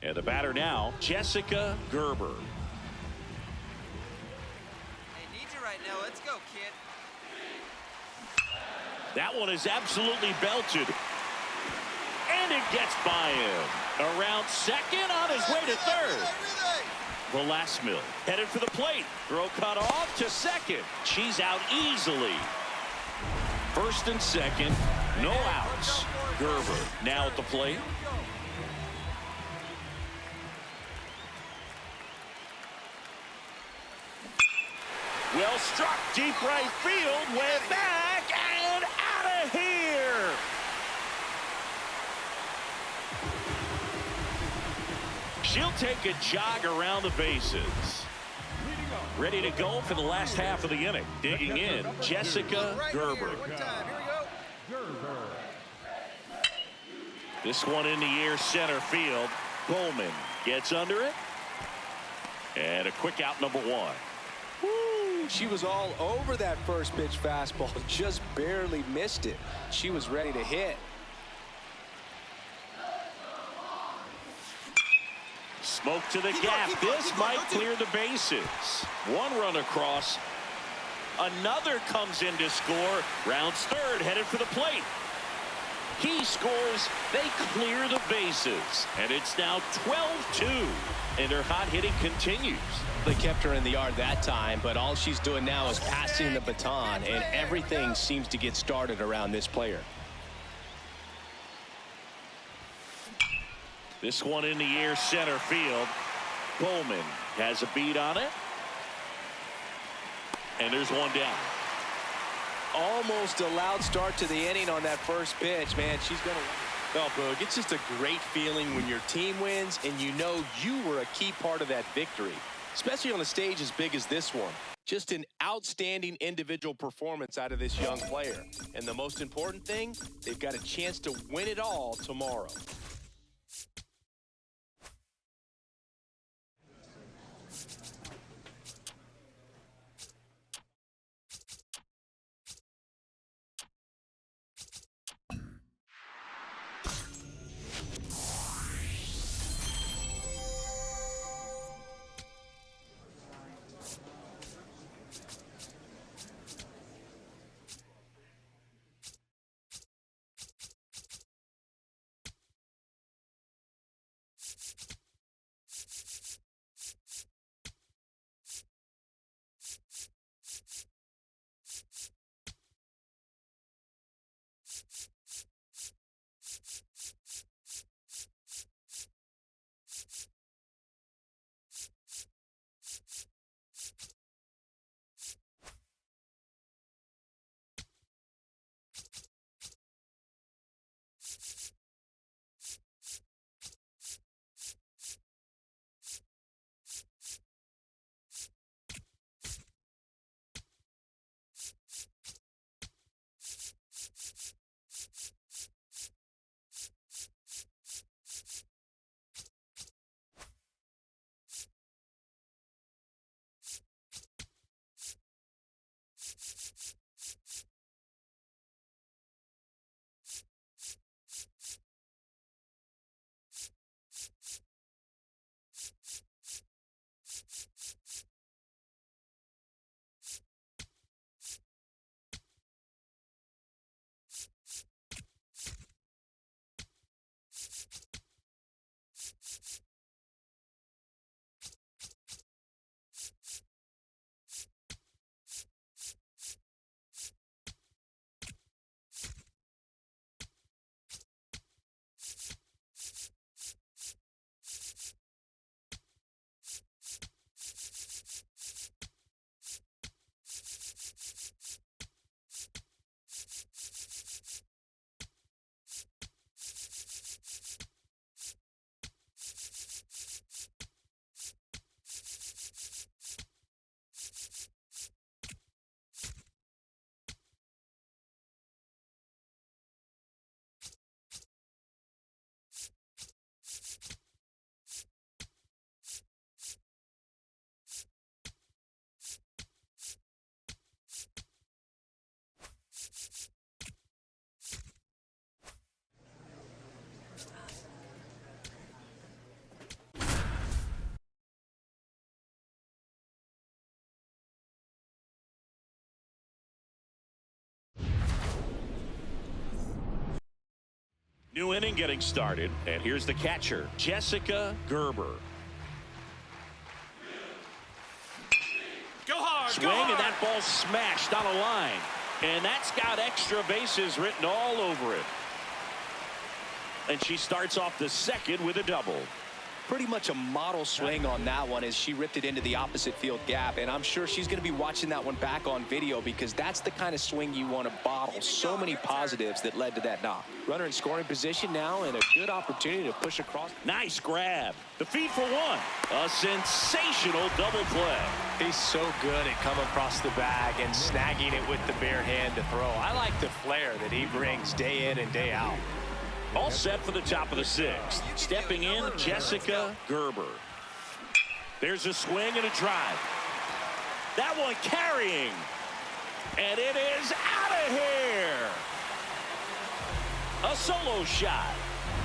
And the batter now, Jessica Gerber. I need you right now. Let's go, kid. That one is absolutely belted. And it gets by him. Around second, on his way to third. Velasmil headed for the plate. Throw cut off to second. She's out easily. First and second, no outs. Gerber now at the plate. Well struck, deep right field, way back and out of here. She'll take a jog around the bases. Ready to go for the last half of the inning. Digging in, Jessica Gerber. This one in the air, center field. Bowman gets under it. And a quick out, number one. Woo, she was all over that first pitch fastball, just barely missed it. She was ready to hit. Smoke to the gap. This might clear the bases. One run across. Another comes in to score. Rounds third, headed for the plate. He scores. They clear the bases. And it's now 12-2. And her hot hitting continues. They kept her in the yard that time, but all she's doing now is passing the baton, and everything seems to get started around this player. This one in the air, center field. Bowman has a beat on it. And there's one down. Almost a loud start to the inning on that first pitch, man. She's going to... Well, Boog, it's just a great feeling when your team wins and you know you were a key part of that victory, especially on a stage as big as this one. Just an outstanding individual performance out of this young player. And the most important thing, they've got a chance to win it all tomorrow. New inning getting started, and here's the catcher, Jessica Gerber. Go hard, Swing, go hard. and that ball smashed on a line. And that's got extra bases written all over it. And she starts off the second with a double. Pretty much a model swing on that one as she ripped it into the opposite field gap. And I'm sure she's going to be watching that one back on video because that's the kind of swing you want to bottle. So many positives that led to that knock. Runner in scoring position now and a good opportunity to push across. Nice grab. The feed for one. A sensational double play. He's so good at coming across the bag and snagging it with the bare hand to throw. I like the flair that he brings day in and day out. All set for the top of the sixth. Stepping in, Jessica Gerber. There's a swing and a drive. That one carrying. And it is out of here. A solo shot.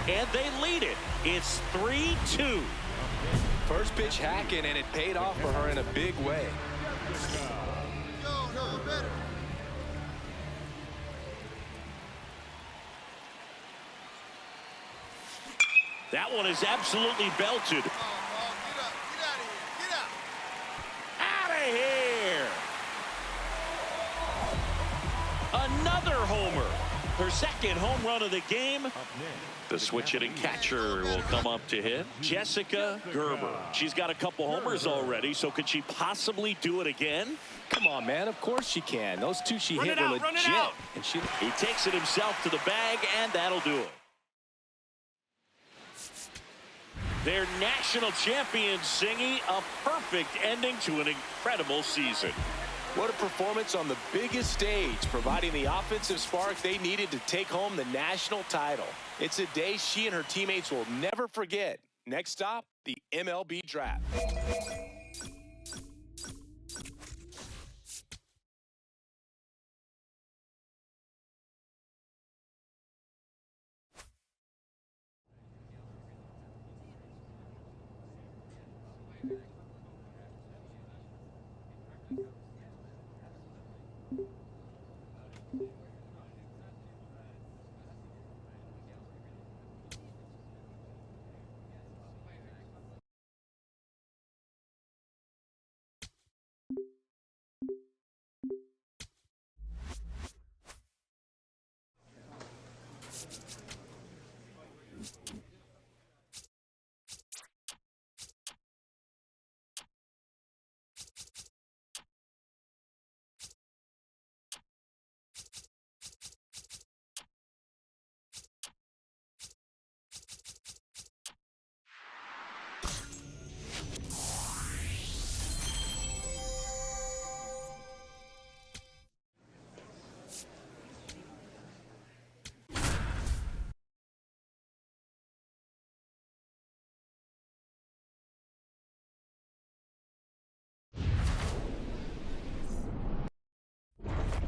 And they lead it. It's 3-2. First pitch hacking, and it paid off for her in a big way. That one is absolutely belted. Get out of here. Get out. Out of here. Another homer. Her second home run of the game. The switch hitting catcher will come up to hit. Jessica Gerber. She's got a couple homers already, so could she possibly do it again? Come on, man. Of course she can. Those two she hit were legit. And he takes it himself to the bag, and that'll do it. Their national champion singing a perfect ending to an incredible season. What a performance on the biggest stage, providing the offensive spark they needed to take home the national title. It's a day she and her teammates will never forget. Next stop, the MLB Draft.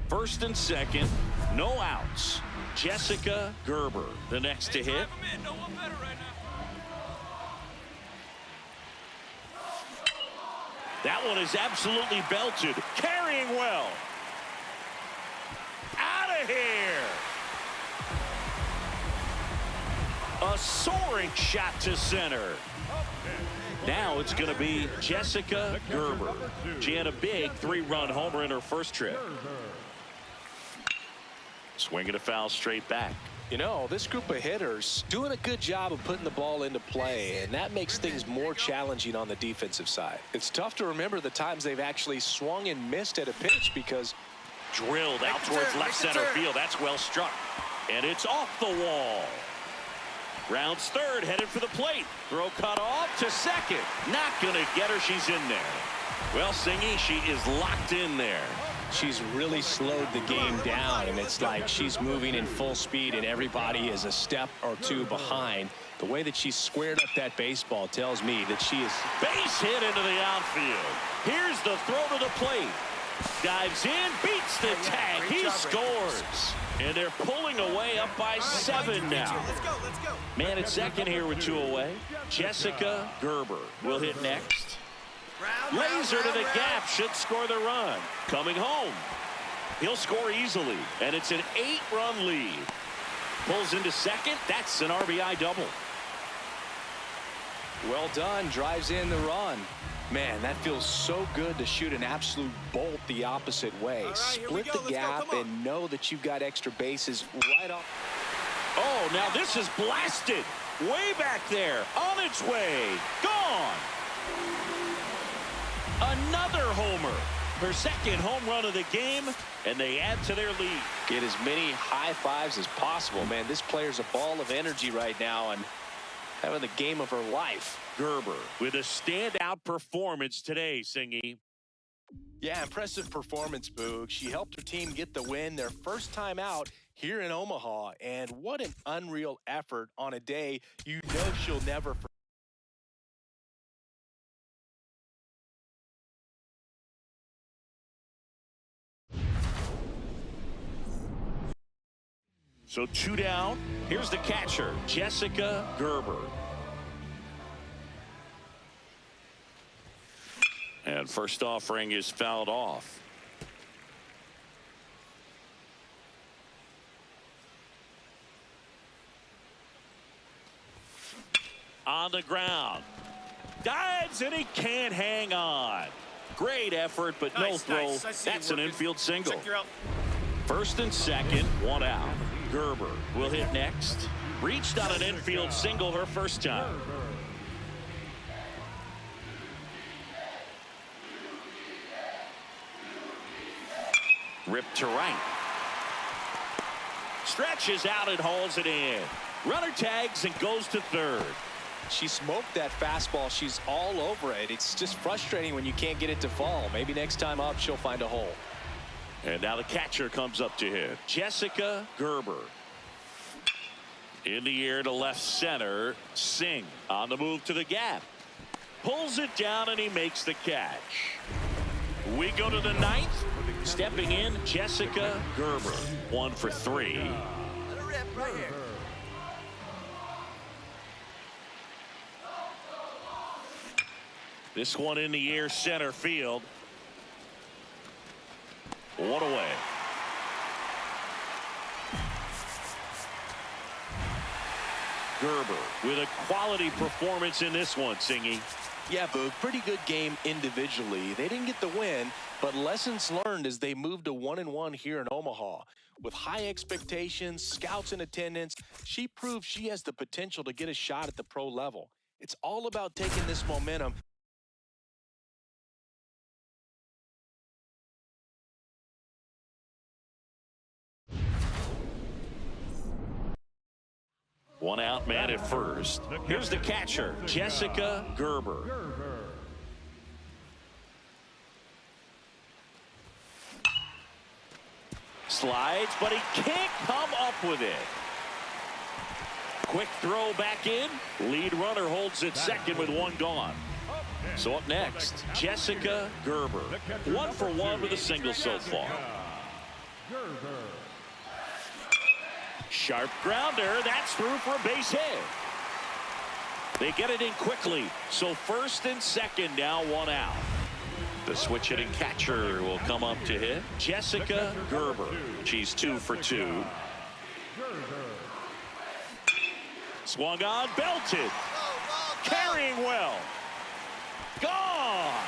First and second, no outs. Jessica Gerber, the next to hit. That one is absolutely belted. Carrying well. Out of here. A soaring shot to center. Now it's going to be Jessica Gerber. She had a big 3-run homer in her first trip. Swinging a foul straight back. You know, this group of hitters doing a good job of putting the ball into play, and that makes things more challenging on the defensive side. It's tough to remember the times they've actually swung and missed at a pitch because drilled out towards left center field. That's well struck. And it's off the wall. Rounds third, headed for the plate. Throw cut off to second. Not going to get her. She's in there. Well, Singy, she is locked in there. She's really slowed the game down, and it's like she's moving in full speed, and everybody is a step or two behind. The way that she squared up that baseball tells me that she is... Base hit into the outfield. Here's the throw to the plate. Dives in, beats the tag. He scores. And they're pulling away up by 7 now. Let's go. Man at second here with 2 away. Jessica Gerber will hit next. Laser to the gap, should score the run. Coming home. He'll score easily, and it's an 8-run lead. Pulls into second. That's an RBI double. Well done. Drives in the run. Man, that feels so good to shoot an absolute bolt the opposite way. Right, Split the gap and know that you've got extra bases right off. Oh, now this is blasted. Way back there. On its way. Gone. Another homer. Her second home run of the game, and they add to their lead. Get as many high fives as possible, man. This player's a ball of energy right now and having the game of her life. Gerber with a standout performance today, Singy. Yeah, impressive performance, Boog. She helped her team get the win their first time out here in Omaha. And what an unreal effort on a day you know she'll never forget. So 2 down. Here's the catcher, Jessica Gerber. And first offering is fouled off. On the ground. Dives and he can't hang on. Great effort, but no throw. That's an infield single. First and second, 1 out. Gerber will hit next. Reached on an infield single her first time. Ripped to right. Stretches out and hauls it in. Runner tags and goes to third. She smoked that fastball. She's all over it. It's just frustrating when you can't get it to fall. Maybe next time up she'll find a hole. And now the catcher comes up to hit. Jessica Gerber. In the air to left center. Singh on the move to the gap. Pulls it down and he makes the catch. We go to the ninth. Stepping in, Jessica Gerber. 1 for 3. Let her rip right here. This one in the air center field. 1 away. Gerber with a quality performance in this one, Singy. Yeah, Boog, pretty good game individually. They didn't get the win, but lessons learned as they moved to 1-1 here in Omaha. With high expectations, scouts in attendance, she proved she has the potential to get a shot at the pro level. It's all about taking this momentum. One out, man at first. Here's the catcher, Jessica Gerber. Slides, but he can't come up with it. Quick throw back in. Lead runner holds it second with 1 gone. So up next, Jessica Gerber. 1 for 1 with a single so far. Sharp grounder. That's through for a base hit. They get it in quickly. So first and second now, 1 out. The switch hitting catcher will come up to hit. Jessica Gerber. She's 2 for 2. Swung on, belted. Carrying well. Gone.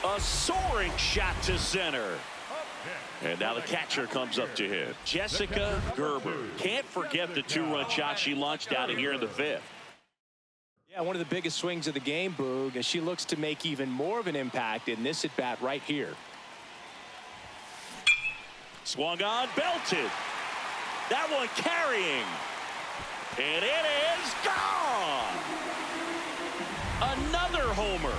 A soaring shot to center. And now the catcher comes up to hit. Jessica Gerber. Can't forget the 2-run shot she launched out of here in the 5th. Yeah, one of the biggest swings of the game, Boog, as she looks to make even more of an impact in this at-bat right here. Swung on, belted. That one carrying. And it is gone. Another homer.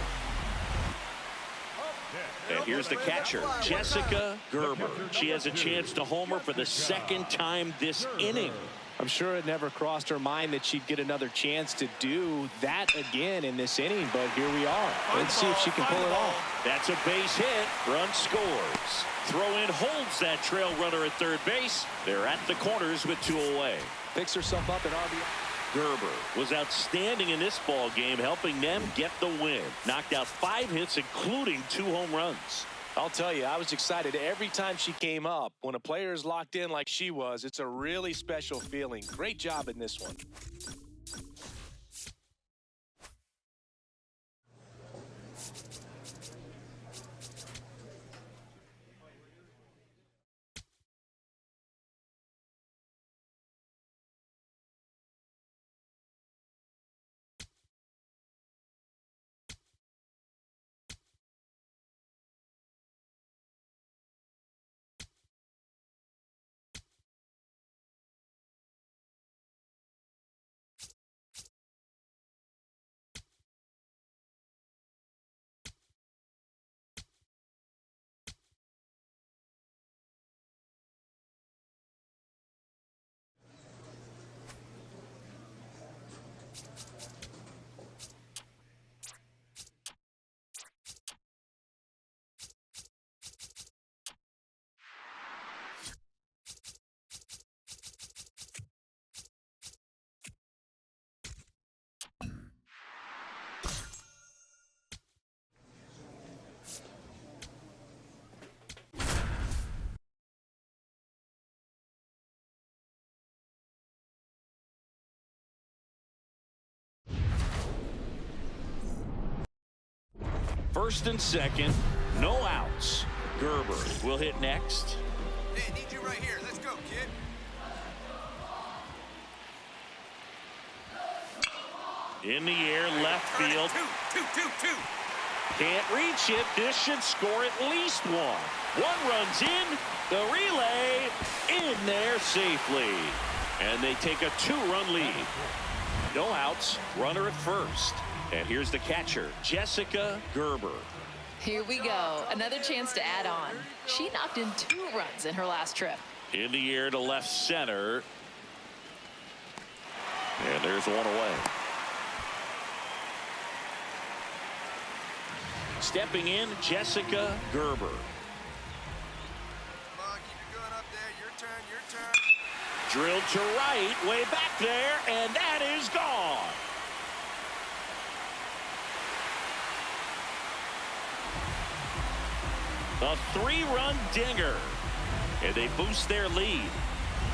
And here's the catcher, Jessica Gerber. She has a chance to homer for the 2nd time this inning. I'm sure it never crossed her mind that she'd get another chance to do that again in this inning, but here we are. Let's see if she can pull it off. That's a base hit. Run scores. Throw in holds that trail runner at third base. They're at the corners with 2 away. Picks herself up at RBI. Gerber was outstanding in this ball game, helping them get the win. Knocked out 5 hits, including 2 home runs. I'll tell you, I was excited every time she came up. When a player is locked in like she was, it's a really special feeling. Great job in this one. First and second, no outs. Gerber will hit next. Hey, need you right here. Let's go, kid. In the air, left field. Two. Can't reach it. This should score at least one. One runs in. The relay in there safely. And they take a 2-run lead. No outs. Runner at first. And here's the catcher, Jessica Gerber. Here we go. Another chance to add on. She knocked in 2 runs in her last trip. In the air to left center. And there's one away. Stepping in, Jessica Gerber. Come on, keep it going up there. Your turn. Drilled to right, way back there, and that is gone. A 3-run dinger, and they boost their lead.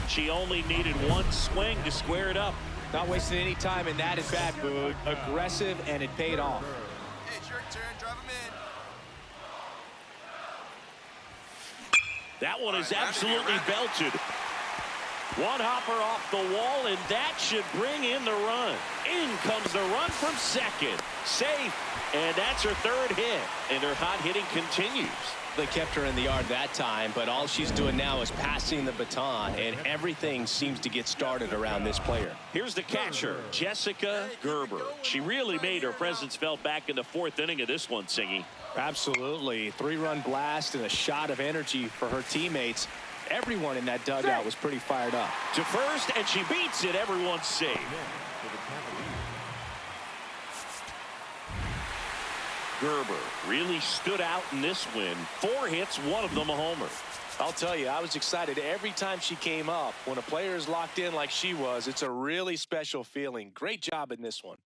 She only needed one swing to square it up. Not wasting any time in that at bat, Boog. Aggressive, and it paid off. Hey, it's your turn. Drive him in. That one is absolutely belted. One hopper off the wall, and that should bring in the run. In comes the run from second. Safe, and that's her 3rd hit, and her hot hitting continues. They kept her in the yard that time, but all she's doing now is passing the baton, and everything seems to get started around this player. Here's the catcher, Jessica Gerber. She really made her presence felt back in the 4th inning of this one, Singy. Absolutely. 3-run blast and a shot of energy for her teammates. Everyone in that dugout was pretty fired up. To first, and she beats it. Everyone's safe. Gerber really stood out in this win. 4 hits, one of them a homer. I'll tell you, I was excited every time she came up. When a player is locked in like she was, it's a really special feeling. Great job in this one.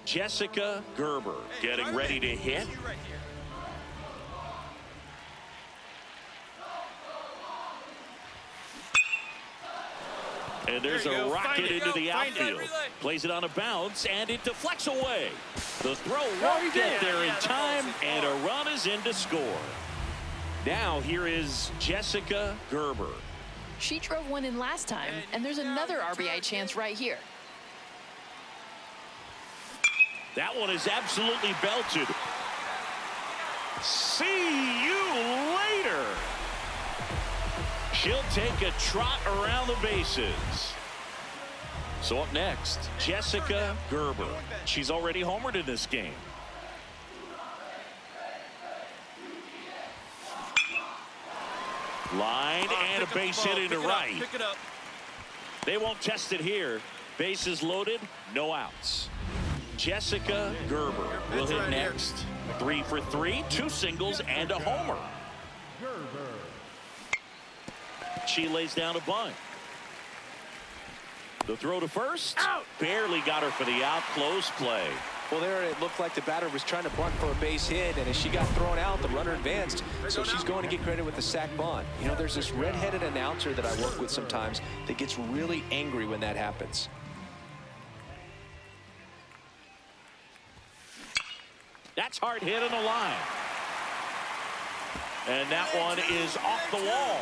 Jessica Gerber getting ready to hit. And there's a rocket into the outfield. Plays it on a bounce, and it deflects away. The throw won't get there in time, and a run is in to score. Now here is Jessica Gerber. She drove one in last time, and there's another RBI chance right here. That one is absolutely belted. See you later. She'll take a trot around the bases. So up next, Jessica Gerber. She's already homered in this game. Line and a base hit into right. Pick it up. They won't test it here. Bases loaded, no outs. Jessica Gerber will hit next. 3 for 3, 2 singles and a homer. She lays down a bunt. The throw to first. Out. Barely got her for the out. Close play. Well, there it looked like the batter was trying to bunt for a base hit, and as she got thrown out, the runner advanced. So she's going to get credit with the sac bunt. You know, there's this red-headed announcer that I work with sometimes that gets really angry when that happens. That's hard hit on the line. And that one is off the wall.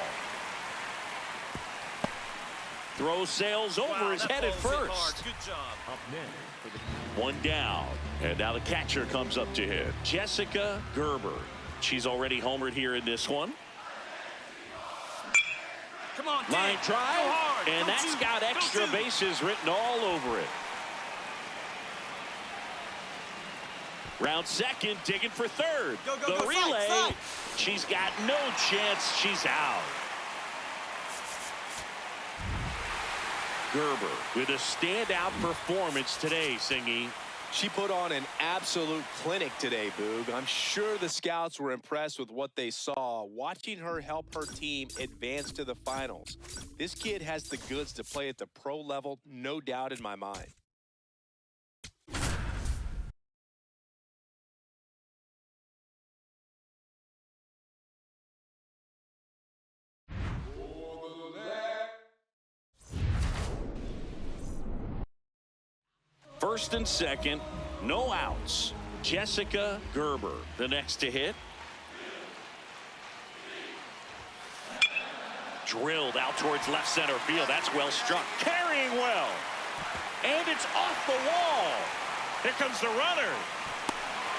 Throw sails over his head at first. Good job. Up next. One down. And now the catcher comes up to hit. Jessica Gerber. She's already homered here in this one. Come on, line drive. And that's got extra bases written all over it. Round second, digging for third. The relay. She's got no chance. She's out. Gerber with a standout performance today, Singy. She put on an absolute clinic today, Boog. I'm sure the scouts were impressed with what they saw, watching her help her team advance to the finals. This kid has the goods to play at the pro level, no doubt in my mind. First and second, no outs. Jessica Gerber, the next to hit. Drilled out towards left center field. That's well struck. Carrying well. And it's off the wall. Here comes the runner.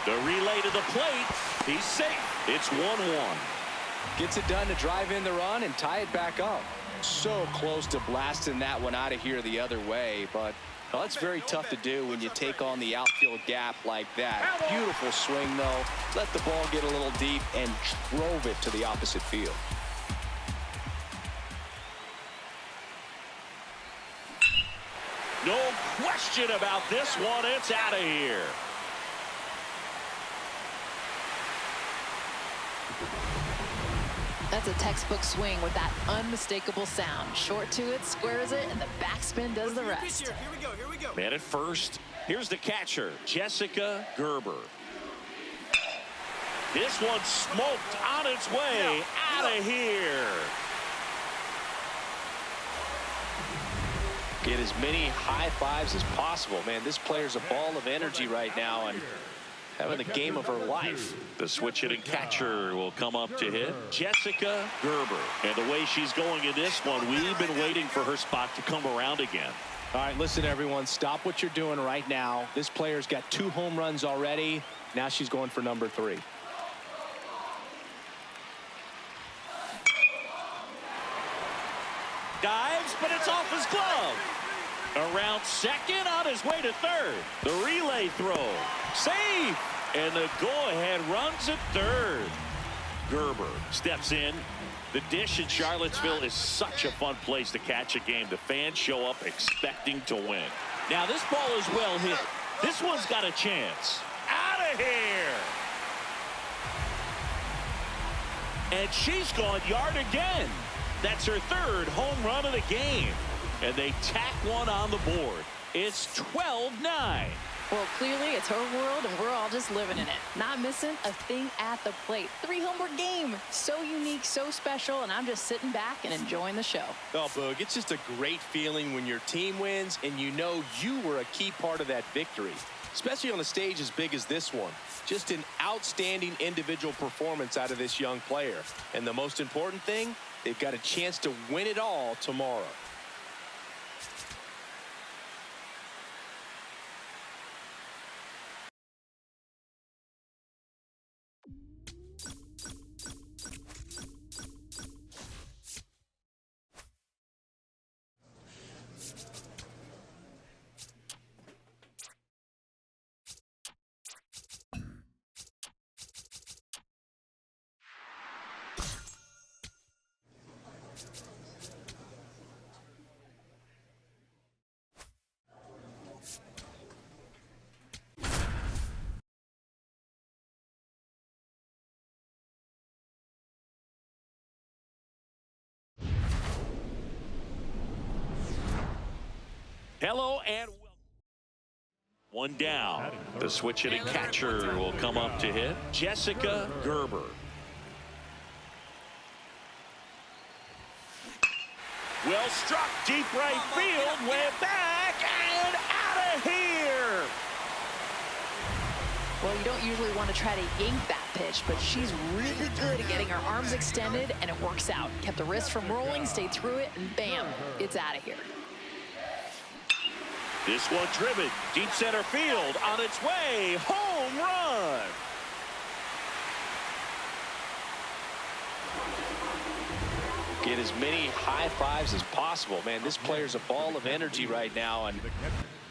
The relay to the plate. He's safe. It's 1-1. Gets it done to drive in the run and tie it back up. So close to blasting that one out of here the other way, but well, that's very tough to do when you take on the outfield gap like that. Beautiful swing, though. Let the ball get a little deep and drove it to the opposite field. No question about this one. It's out of here. That's a textbook swing with that unmistakable sound. Short to it, squares it, and the backspin does the rest. Here we go, here we go. Man at first. Here's the catcher, Jessica Gerber. This one smoked on its way out of here. Get as many high fives as possible. Man, this player's a ball of energy right now and having the game of her life. The switch hitting catcher will come up to hit. Jessica Gerber. And the way she's going in this one, we've been waiting for her spot to come around again. All right, listen, everyone. Stop what you're doing right now. This player's got 2 home runs already. Now she's going for number 3. Dives, but it's off his glove. Around second, on his way to third. The relay throw. Save. And the go-ahead runs at third. Gerber steps in. The dish in Charlottesville is such a fun place to catch a game. The fans show up expecting to win. Now this ball is well hit. This one's got a chance. Out of here. And she's gone yard again. That's her 3rd home run of the game. And they tack one on the board. It's 12-9. Well, clearly it's her world, and we're all just living in it. Not missing a thing at the plate. 3-homer game. So unique, so special, and I'm just sitting back and enjoying the show. Oh, Boog, it's just a great feeling when your team wins and you know you were a key part of that victory, especially on a stage as big as this one. Just an outstanding individual performance out of this young player. And the most important thing, they've got a chance to win it all tomorrow. Hello and welcome. One down. The switch hitting catcher will come up to hit. Jessica Gerber. Well struck, deep right field, way back and out of here. Well, you don't usually want to try to yank that pitch, but she's really good at getting her arms extended, and it works out. Kept the wrist from rolling, stayed through it, and bam, it's out of here. This one driven, deep center field, on its way, home run. Get as many high fives as possible. Man, this player's a ball of energy right now and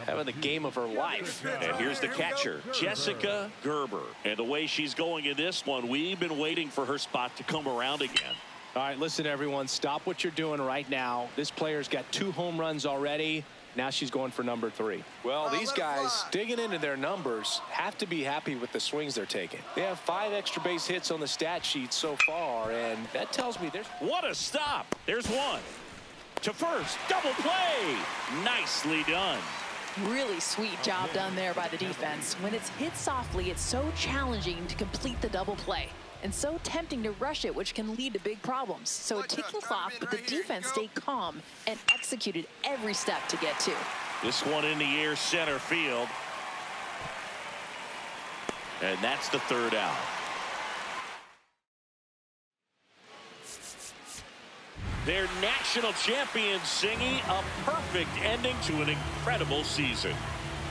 having the game of her life. And here's the catcher, Jessica Gerber. And the way she's going in this one, we've been waiting for her spot to come around again. All right, listen, everyone, stop what you're doing right now. This player's got 2 home runs already. Now she's going for number 3. Well, these guys digging into their numbers have to be happy with the swings they're taking. They have 5 extra base hits on the stat sheet so far, and that tells me there's... What a stop. There's one. To first, double play. Nicely done. Really sweet job done there by the defense. When it's hit softly, it's so challenging to complete the double play. And so tempting to rush it, which can lead to big problems. So a ticking clock, but the defense stayed calm and executed every step to get to. This one in the air, center field. And that's the 3rd out. Their national champions singing a perfect ending to an incredible season.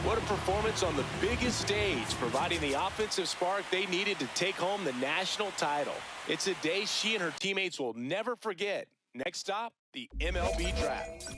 What a performance on the biggest stage, providing the offensive spark they needed to take home the national title. It's a day she and her teammates will never forget. Next stop, the MLB Draft.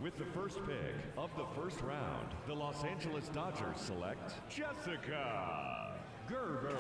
With the first pick of the first round, the Los Angeles Dodgers select Jessica Gerber.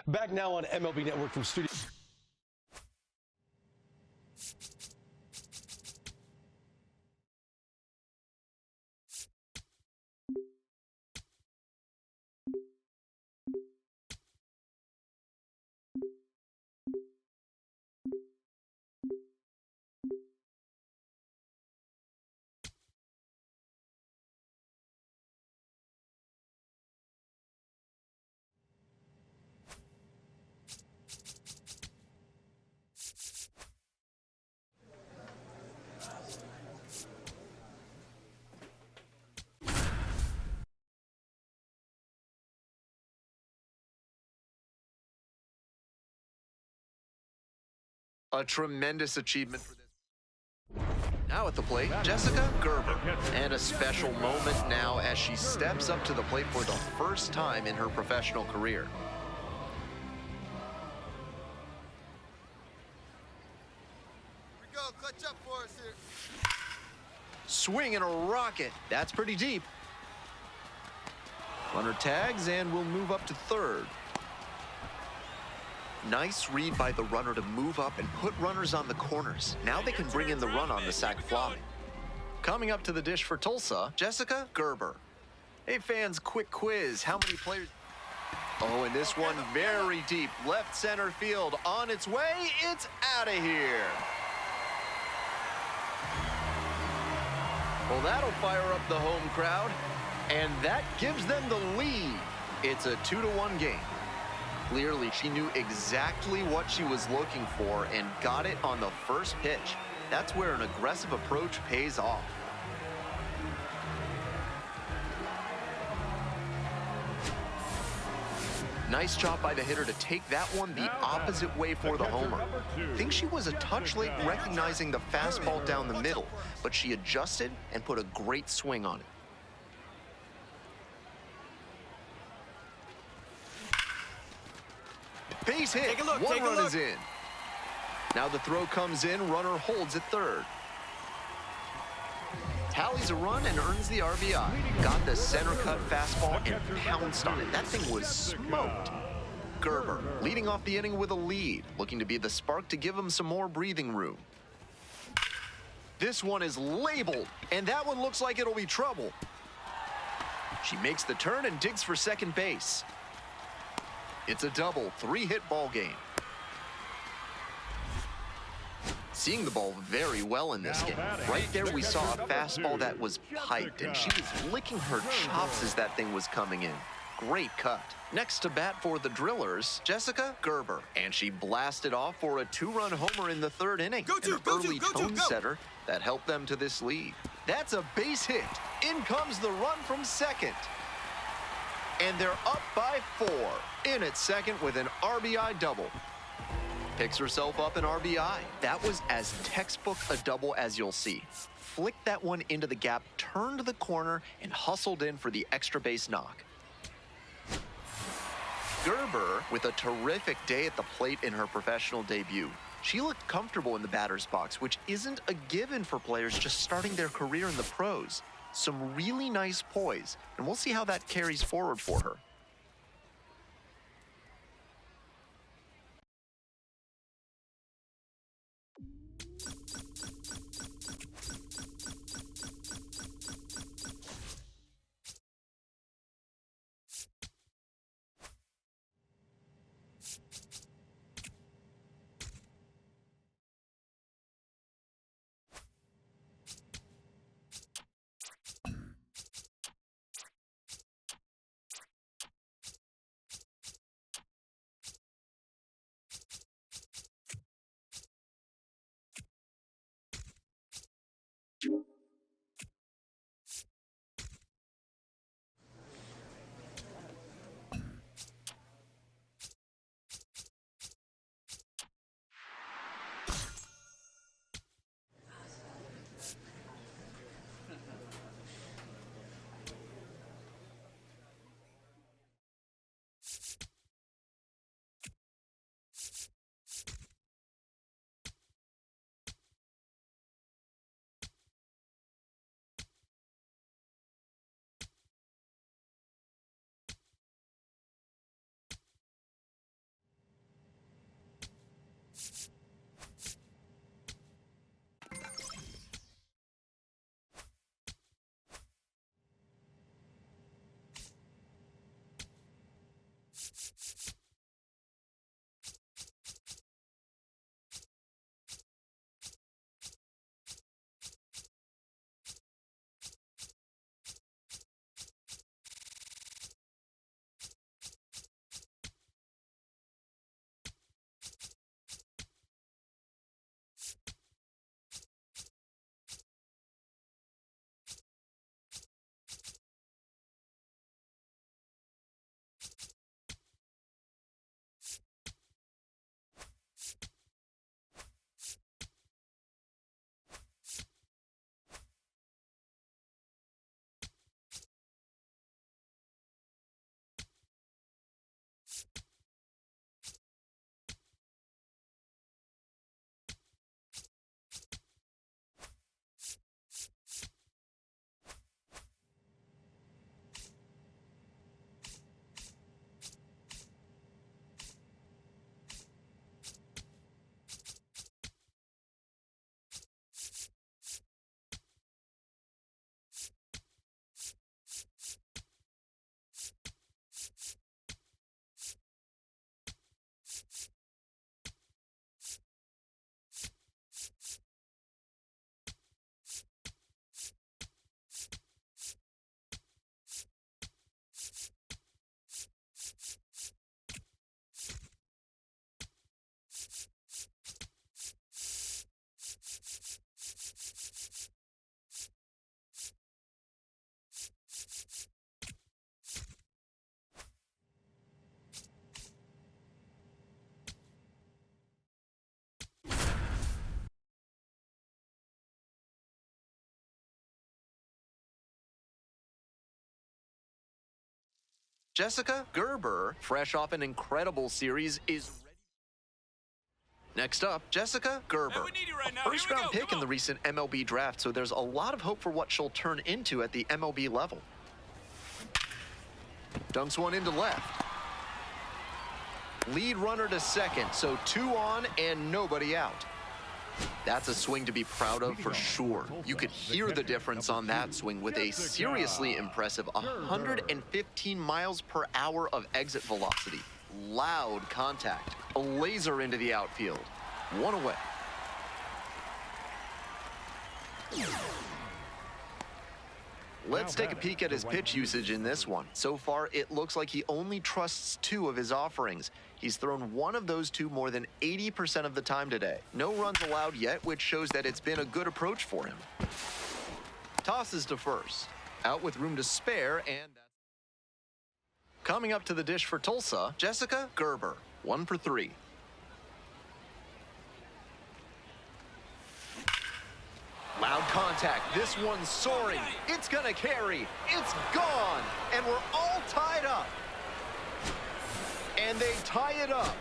Back now on MLB Network from studio. A tremendous achievement for this. Now at the plate, Jessica Gerber. And a special moment now as she steps up to the plate for the first time in her professional career. Here we go, clutch up for us here. Swing and a rocket. That's pretty deep. Runner tags and will move up to third. Nice read by the runner to move up and put runners on the corners. Now they can bring in the run on the sac fly. Coming up to the dish for Tulsa, Jessica Gerber. Hey fans, quick quiz. How many players? Oh, and this one very deep. Left center field on its way. It's out of here. Well, that'll fire up the home crowd. And that gives them the lead. It's a 2-1 game. Clearly, she knew exactly what she was looking for and got it on the first pitch. That's where an aggressive approach pays off. Nice job by the hitter to take that one the opposite way for the homer. I think she was a touch late recognizing the fastball down the middle, but she adjusted and put a great swing on it. Base hit. Take a look, One run is in. Now the throw comes in. Runner holds at third. Tallies a run and earns the RBI. Got the center cut fastball and pounced on it. That thing was smoked. Gerber leading off the inning with a lead, looking to be the spark to give him some more breathing room. This one is labeled, and that one looks like it'll be trouble. She makes the turn and digs for second base. It's a double, 3-hit ball game. seeing the ball very well in this game. Right there, we saw a fastball that was piped, and she was licking her chops as that thing was coming in. Great cut. Next to bat for the Drillers, Jessica Gerber. And she blasted off for a 2-run homer in the 3rd inning. An early tone setter that helped them to this lead. That's a base hit. In comes the run from second. And they're up by 4. In at second with an RBI double. Picks herself up an RBI. That was as textbook a double as you'll see. Flicked that one into the gap, turned the corner, and hustled in for the extra base knock. Gerber with a terrific day at the plate in her professional debut. She looked comfortable in the batter's box, which isn't a given for players just starting their career in the pros. Some really nice poise, and we'll see how that carries forward for her. Jessica Gerber, fresh off an incredible series, is ready. Next up, Jessica Gerber, a first-round pick in the recent MLB draft, so there's a lot of hope for what she'll turn into at the MLB level. Dunks one into left. Lead runner to second, so 2 on and nobody out. That's a swing to be proud of for sure. You could hear the difference on that swing with a seriously impressive 115 miles per hour of exit velocity. Loud contact. A laser into the outfield. One away. Let's take a peek at his pitch usage in this one. So far, it looks like he only trusts 2 of his offerings. He's thrown one of those 2 more than 80% of the time today. No runs allowed yet, which shows that it's been a good approach for him. Tosses to first. Out with room to spare, and coming up to the dish for Tulsa, Jessica Gerber, 1 for 3. Loud contact. This one's soaring. It's gonna carry. It's gone. And we're all tied up. And they tie it up.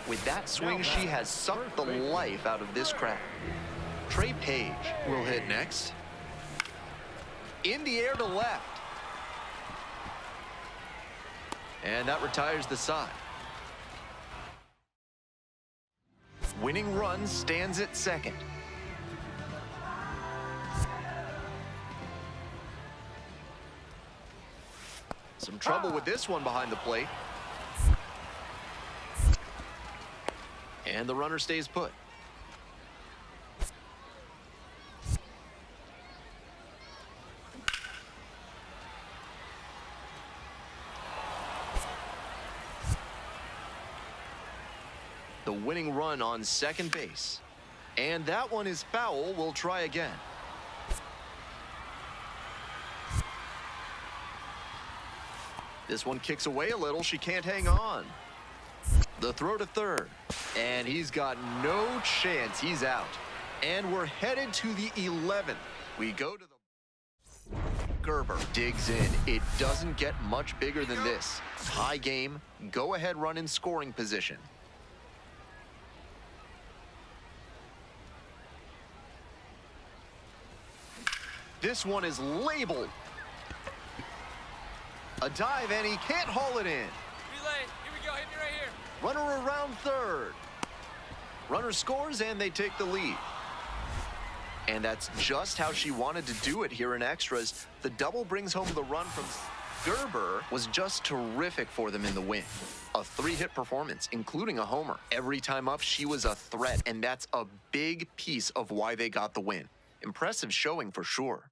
With that swing, she has sucked the life out of this crowd. Trey Page will hit next. In the air to left. And that retires the side. Winning run stands at second. Some trouble with this one behind the plate. And the runner stays put. The winning run on second base. And that one is foul. We'll try again. This one kicks away a little. She can't hang on. The throw to third. And he's got no chance. He's out. And we're headed to the 11th. We go to the... Gerber digs in. It doesn't get much bigger than this. High game. Go ahead run in scoring position. This one is labeled. A dive, and he can't haul it in. Relay, here we go, hit me right here. Runner around third. Runner scores, and they take the lead. And that's just how she wanted to do it here in extras. The double brings home the run from Gerber. Was just terrific for them in the win. A 3-hit performance, including a homer. Every time up, she was a threat, and that's a big piece of why they got the win. Impressive showing for sure.